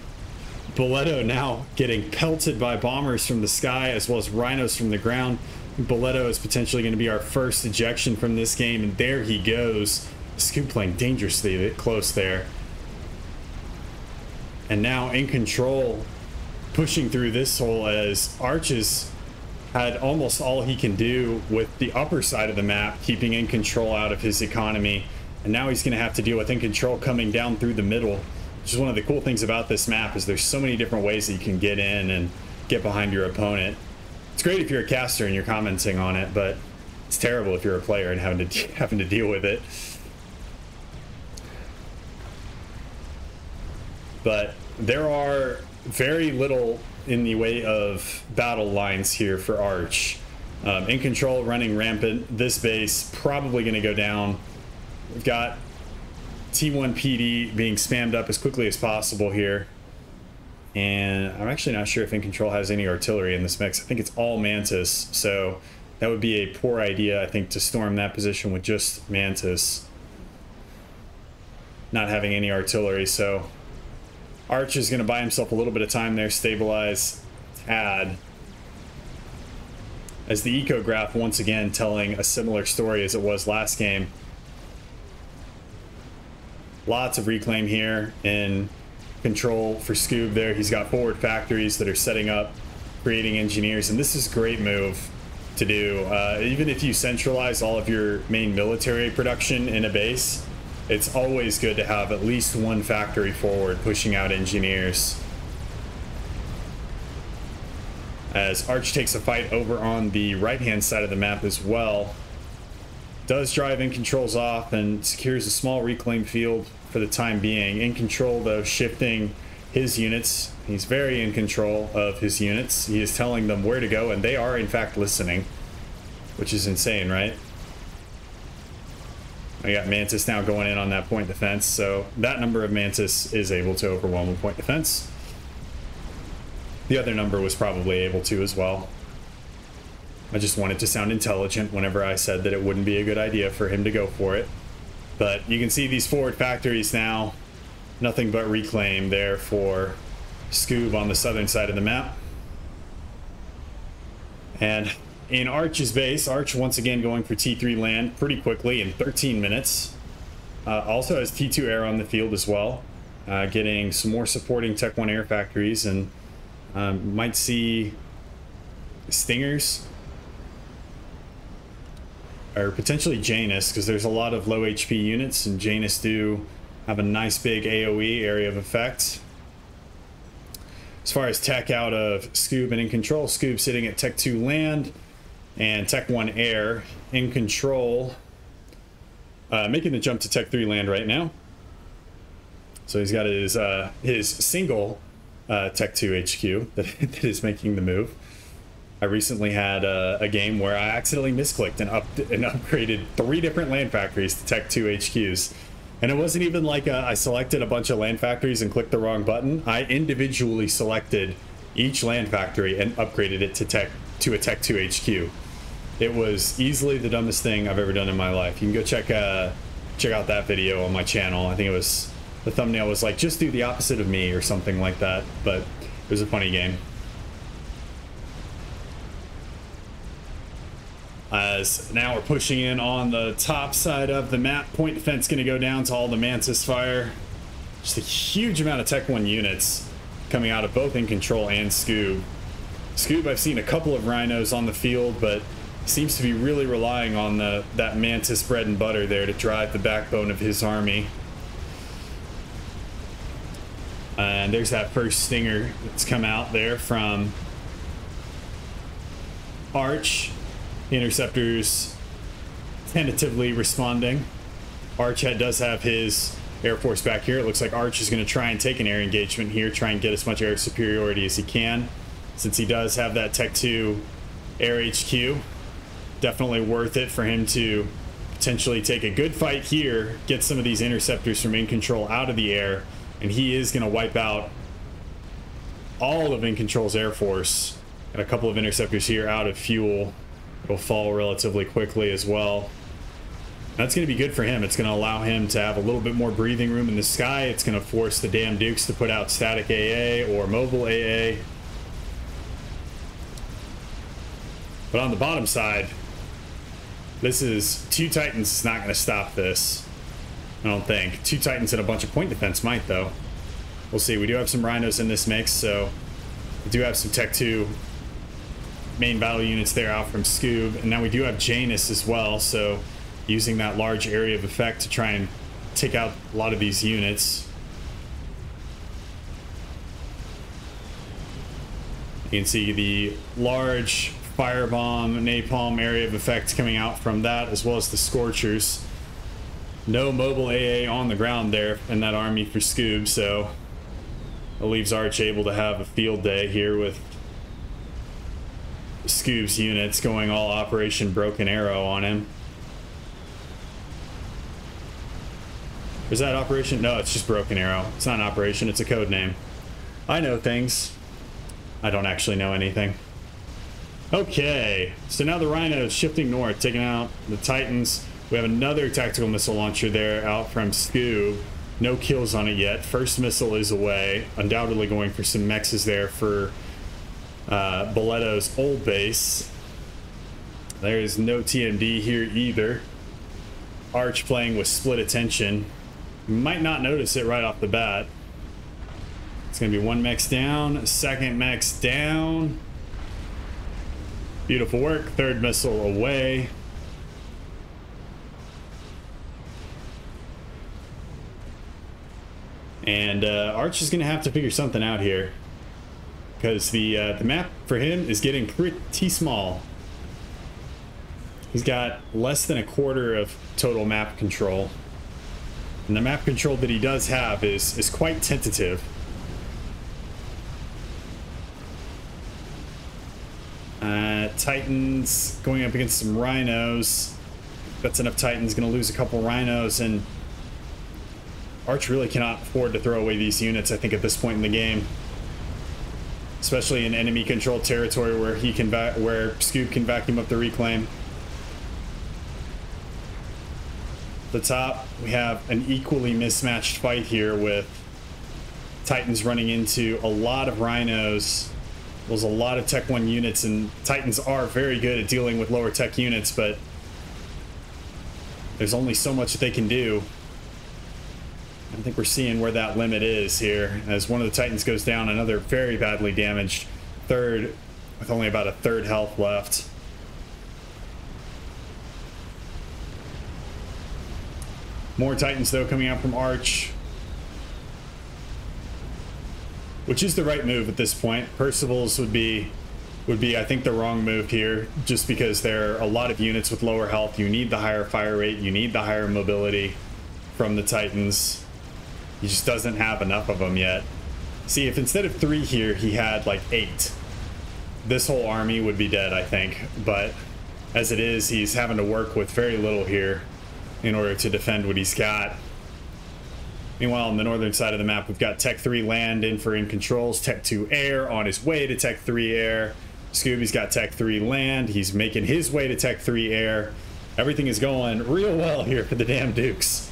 Boleto now getting pelted by bombers from the sky as well as rhinos from the ground. Boleto is potentially going to be our first ejection from this game, and there he goes. Scoob playing dangerously close there. And now In Control pushing through this hole as Arches had almost all he can do with the upper side of the map, keeping In Control out of his economy. And now he's going to have to deal with In Control coming down through the middle, which is one of the cool things about this map, is there's so many different ways that you can get in and get behind your opponent. It's great if you're a caster and you're commenting on it, but it's terrible if you're a player and having to deal with it. But there are very little in the way of battle lines here for Arch. In Control running rampant. This base probably going to go down. We've got T1 PD being spammed up as quickly as possible here. And I'm actually not sure if In Control has any artillery in this mix. I think it's all Mantis, so that would be a poor idea, I think, to storm that position with just Mantis not having any artillery. So Arch is going to buy himself a little bit of time there, stabilize Tad, as the ecograph once again telling a similar story as it was last game. Lots of reclaim here in Control for Scoob there. He's got forward factories that are setting up, creating engineers, and this is a great move to do. Even if you centralize all of your main military production in a base, it's always good to have at least one factory forward pushing out engineers. As Arch takes a fight over on the right-hand side of the map as well. Does drive In Control's off and secures a small reclaim field for the time being. In Control, though, shifting his units. He's very in control of his units. He is telling them where to go, and they are, in fact, listening, which is insane, right? I got Mantis now going in on that point defense, so that number of Mantis is able to overwhelm a point defense. The other number was probably able to as well. I just wanted to sound intelligent whenever I said that it wouldn't be a good idea for him to go for it. But you can see these forward factories now, nothing but reclaim there for Scoob on the southern side of the map. And in Arch's base, Arch once again going for T3 land pretty quickly in 13 minutes. Also has T2 air on the field as well, getting some more supporting Tech 1 air factories, and might see Stingers or potentially Janus, because there's a lot of low HP units, and Janus do have a nice big AoE area of effect. As far as tech out of Scoob and In Control, Scoob sitting at Tech 2 land and Tech 1 air. In Control making the jump to Tech 3 land right now. So he's got his single Tech 2 HQ that is making the move. I recently had a game where I accidentally misclicked and upgraded 3 different land factories to Tech 2 HQs. And it wasn't even like I selected a bunch of land factories and clicked the wrong button. I individually selected each land factory and upgraded it to a Tech 2 HQ. It was easily the dumbest thing I've ever done in my life. You can go check out that video on my channel. I think it was, the thumbnail was like, just do the opposite of me or something like that. But it was a funny game. As now we're pushing in on the top side of the map. Point defense going to go down to all the Mantis fire. Just a huge amount of Tech 1 units coming out of both In Control and Scoob. Scoob, I've seen a couple of rhinos on the field, but seems to be really relying on that Mantis bread and butter there to drive the backbone of his army. And there's that first stinger that's come out there from Arch. Interceptors tentatively responding. Arch does have his Air Force back here. It looks like Arch is going to try and take an air engagement here, try and get as much air superiority as he can, since he does have that Tech 2 air HQ. Definitely worth it for him to potentially take a good fight here, get some of these interceptors from In Control out of the air, and he is going to wipe out all of In Control's Air Force. And a couple of interceptors here out of fuel. It'll fall relatively quickly as well. That's going to be good for him. It's going to allow him to have a little bit more breathing room in the sky. It's going to force the damn Dukes to put out static AA or mobile AA. But on the bottom side, this is 2 Titans is not going to stop this. I don't think. 2 Titans and a bunch of point defense might, though. We'll see. We do have some rhinos in this mix, so we do have some Tech 2 main battle units there out from Scoob, and now we do have Janus as well, so using that large area of effect to try and take out a lot of these units. You can see the large firebomb, napalm area of effect coming out from that, as well as the Scorchers. No mobile AA on the ground there in that army for Scoob, so it leaves Arch able to have a field day here with Scoob's units going all Operation Broken Arrow on him. Is that Operation? No, it's just Broken Arrow. It's not an operation, it's a code name. I know things. I don't actually know anything. Okay, so now the Rhino's shifting north, taking out the Titans. We have another tactical missile launcher there out from Scoob. No kills on it yet. First missile is away. Undoubtedly going for some mexes there for Boletto's old base. There is no TMD here either. Arch playing with split attention. You might not notice it right off the bat. It's going to be 1 mex down, second mex down. Beautiful work. Third missile away. And Arch is going to have to figure something out here, because the map for him is getting pretty small. He's got less than a quarter of total map control, and the map control that he does have is quite tentative. Titans going up against some Rhinos. That's enough Titans. Going to lose a couple Rhinos, and Arch really cannot afford to throw away these units, I think, at this point in the game. Especially in enemy controlled territory where he can where Scoob can vacuum up the reclaim. The top, we have an equally mismatched fight here with Titans running into a lot of Rhinos. There's a lot of Tech 1 units, and Titans are very good at dealing with lower tech units, but there's only so much that they can do. I think we're seeing where that limit is here, as one of the Titans goes down, another very badly damaged third with only about a third health left. More Titans though coming out from Arch, which is the right move at this point. Percival's would be I think the wrong move here, just because there are a lot of units with lower health. You need the higher fire rate, you need the higher mobility from the Titans. He just doesn't have enough of them yet. See, if instead of 3 here, he had like 8, this whole army would be dead, I think. But as it is, he's having to work with very little here in order to defend what he's got. Meanwhile, on the northern side of the map, we've got Tech 3 land in for in controls, Tech 2 air on his way to Tech 3 air. Scooby's got Tech 3 land. He's making his way to Tech 3 air. Everything is going real well here for the damn Dukes,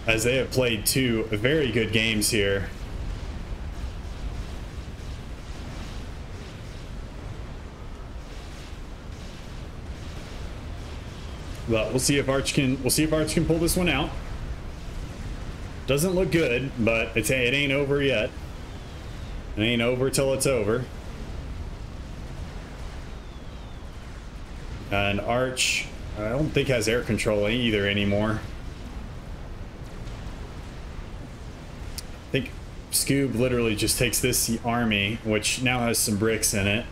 as they have played 2 very good games here. But we'll see if Arch can pull this one out. Doesn't look good, but it ain't over yet. It ain't over till it's over. And Arch, I don't think has air control either anymore. I think Scoob literally just takes this army, which now has some bricks in it,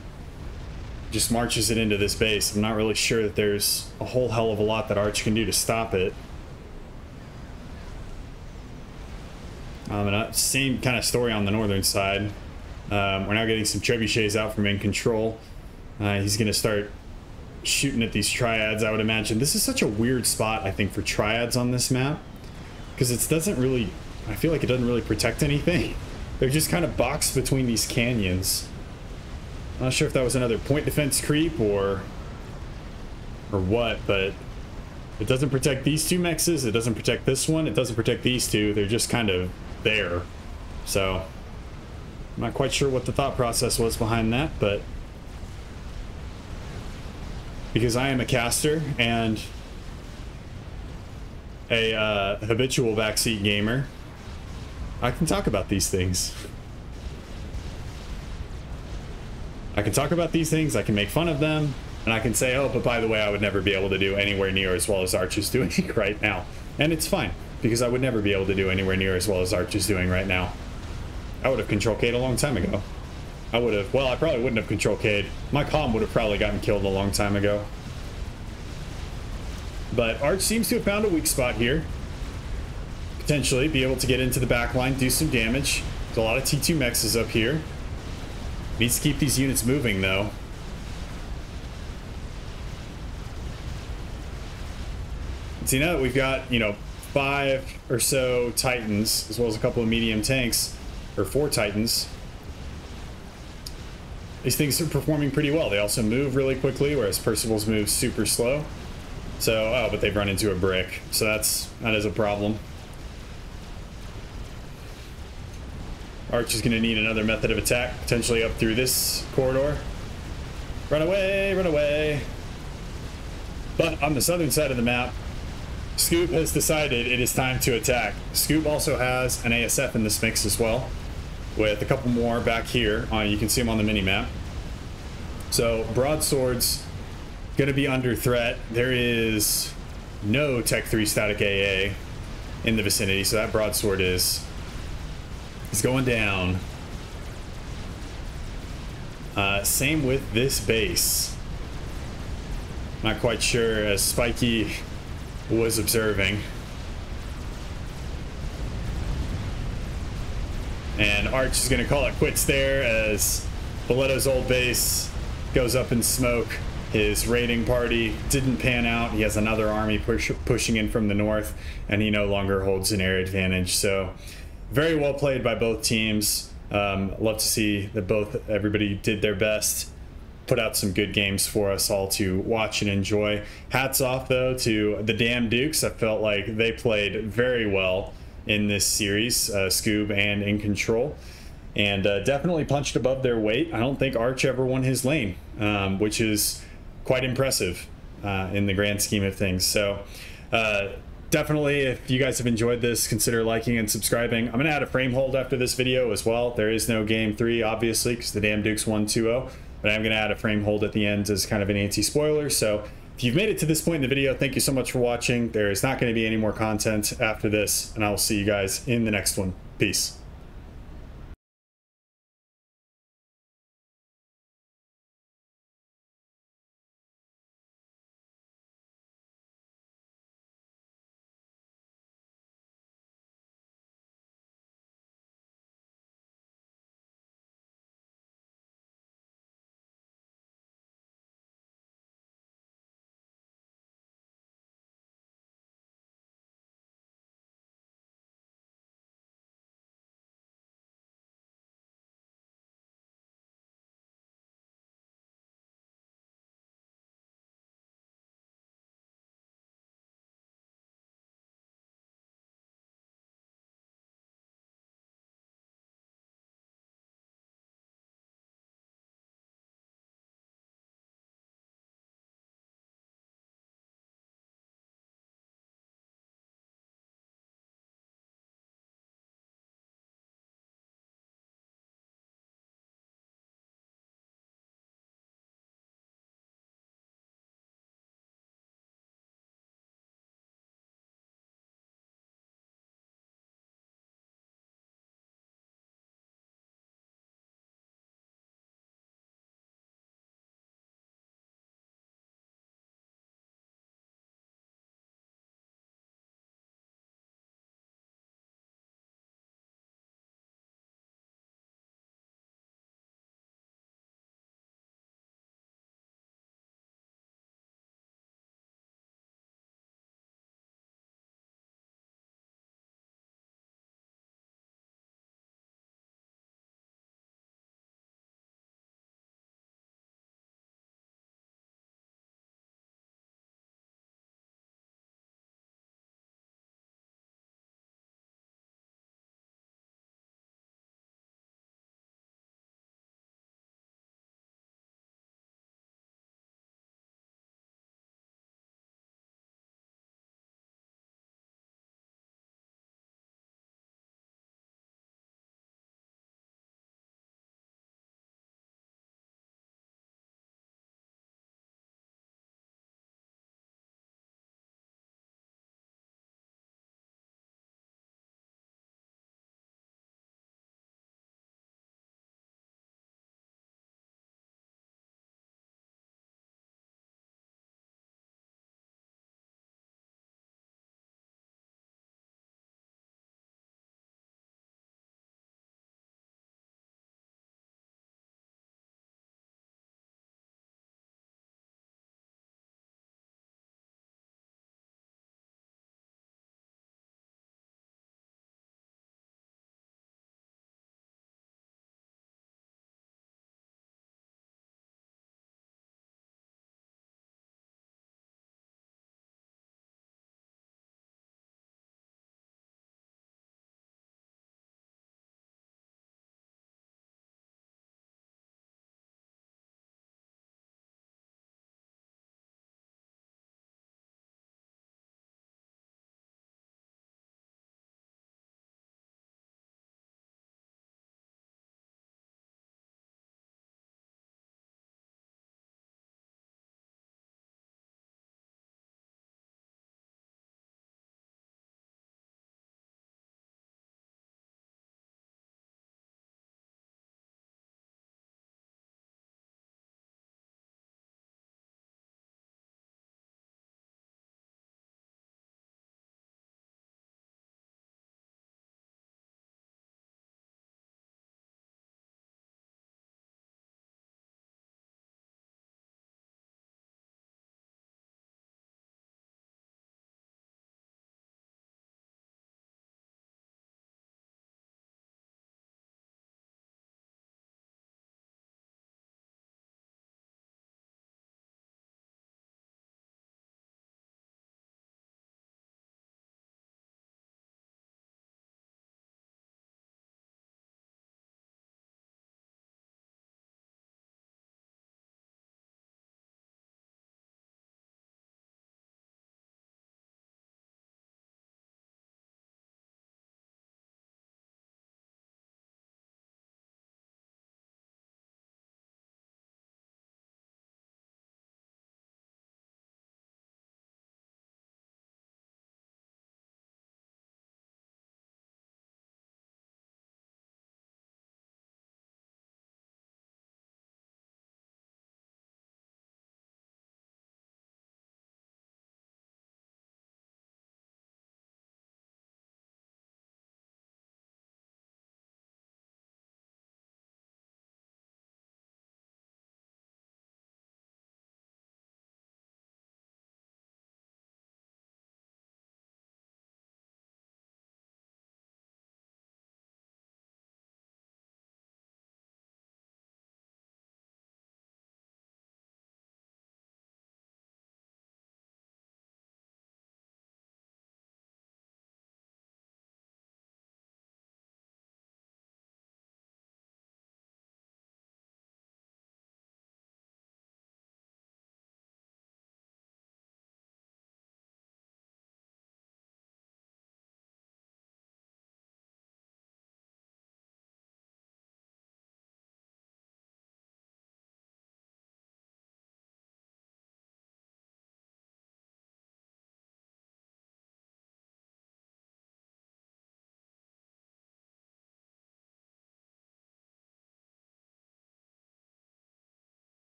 just marches it into this base. I'm not really sure that there's a whole hell of a lot that Arch can do to stop it. And same kind of story on the northern side. We're now getting some trebuchets out from in control. He's going to start shooting at these triads, I would imagine. This is such a weird spot, I think, for triads on this map, because it doesn't really, I feel like it doesn't really protect anything. They're just kind of boxed between these canyons. I'm not sure if that was another point defense creep or what, but it doesn't protect these 2 mexes. It doesn't protect this one. It doesn't protect these 2. They're just kind of there. So I'm not quite sure what the thought process was behind that, but because I am a caster and a habitual backseat gamer, I can talk about these things. I can talk about these things, I can make fun of them, and I can say, oh, but by the way, I would never be able to do anywhere near as well as Arch is doing right now. And it's fine, because I would never be able to do anywhere near as well as Arch is doing right now. I would have control K'd a long time ago. I would have, well, I probably wouldn't have control K'd. My comm would have probably gotten killed a long time ago. But Arch seems to have found a weak spot here. Potentially be able to get into the back line, do some damage. There's a lot of T2 mexes up here. Needs to keep these units moving, though. See, now that we've got, you know, 5 or so Titans, as well as a couple of medium tanks, or 4 Titans, these things are performing pretty well. They also move really quickly, whereas Percival's moves super slow. So, oh, but they've run into a brick, so that is a problem. Arch is going to need another method of attack, potentially up through this corridor. Run away, run away. But on the southern side of the map, Scoop has decided it is time to attack. Scoop also has an ASF in this mix as well, with a couple more back here. You can see them on the mini-map. So broadswords going to be under threat. There is no Tech 3 static AA in the vicinity, so that broadsword is going down. Same with this base. Not quite sure, as Spiky was observing. And Arch is going to call it quits there as Boletto's old base goes up in smoke. His raiding party didn't pan out. He has another army pushing in from the north, and he no longer holds an air advantage. So very well played by both teams. Love to see that everybody did their best, put out some good games for us all to watch and enjoy. Hats off, though, to the damn Dukes. I felt like they played very well in this series, Scoob and in control, and definitely punched above their weight. I don't think Arch ever won his lane, which is quite impressive in the grand scheme of things. So definitely, if you guys have enjoyed this, consider liking and subscribing. I'm gonna add a frame hold after this video as well. There is no game 3, obviously, because the damn Dukes won 2-0, but I'm gonna add a frame hold at the end as kind of an anti-spoiler. So if you've made it to this point in the video, thank you so much for watching. There is not going to be any more content after this, and I will see you guys in the next one. Peace.